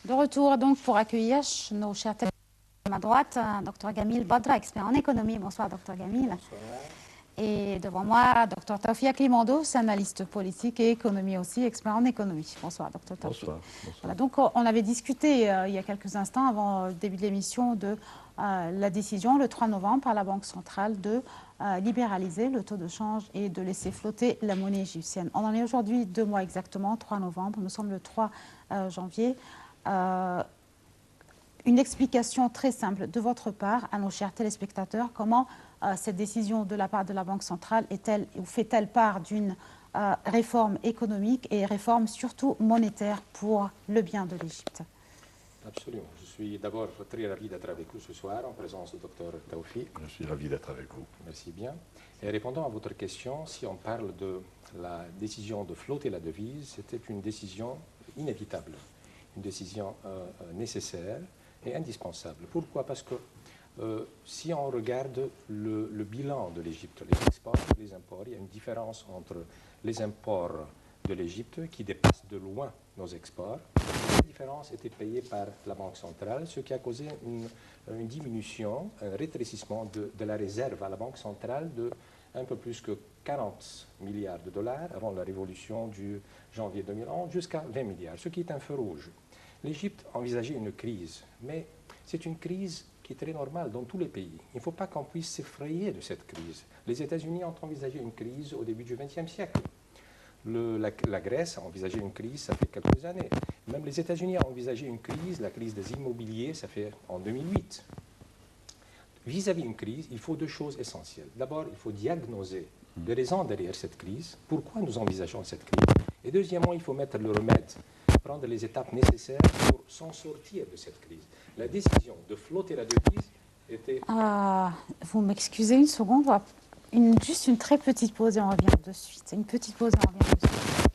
De retour donc pour accueillir nos chers téléspectateurs à ma droite, Dr Gamil Badra, expert en économie. Bonsoir Dr Gamil. Bonsoir. Et devant moi, Dr Taoufik Limandos, analyste politique et économie aussi, expert en économie. Bonsoir Dr Taoufik. Bonsoir. Voilà, donc on avait discuté il y a quelques instants avant le début de l'émission de la décision le 3 novembre par la Banque centrale de libéraliser le taux de change et de laisser flotter la monnaie égyptienne. On en est aujourd'hui 2 mois exactement, 3 novembre, nous sommes le 3 janvier. Une explication très simple de votre part à nos chers téléspectateurs, comment cette décision de la part de la Banque centrale est-elle ou fait-elle part d'une réforme économique et réforme surtout monétaire pour le bien de l'Égypte? Absolument. Je suis d'abord très ravi d'être avec vous ce soir en présence du docteur Taoufik. Je suis ravi d'être avec vous. Merci bien. Et répondant à votre question, si on parle de la décision de flotter la devise, c'était une décision inévitable, une décision nécessaire et indispensable. Pourquoi? Parce que si on regarde le bilan de l'Égypte, les exports et les imports, il y a une différence entre les imports de l'Égypte qui dépassent de loin nos exports. La différence était payée par la Banque centrale, ce qui a causé une diminution, un rétrécissement de la réserve à la Banque centrale de un peu plus que 40 milliards de dollars avant la révolution du janvier 2011 jusqu'à 20 milliards, ce qui est un feu rouge. L'Égypte envisageait une crise, mais c'est une crise qui est très normale dans tous les pays. Il ne faut pas qu'on puisse s'effrayer de cette crise. Les États-Unis ont envisagé une crise au début du XXe siècle. La Grèce a envisagé une crise, ça fait quelques années. Même les États-Unis ont envisagé une crise, la crise des immobiliers, ça fait en 2008. Vis-à-vis d'une crise, il faut 2 choses essentielles. D'abord, il faut diagnoser les raisons derrière cette crise, pourquoi nous envisageons cette crise. Et deuxièmement, il faut mettre le remède, prendre les étapes nécessaires pour s'en sortir de cette crise. La décision de flotter la devise était... Vous m'excusez une seconde, juste une très petite pause et on revient de suite. Une petite pause et on revient de suite.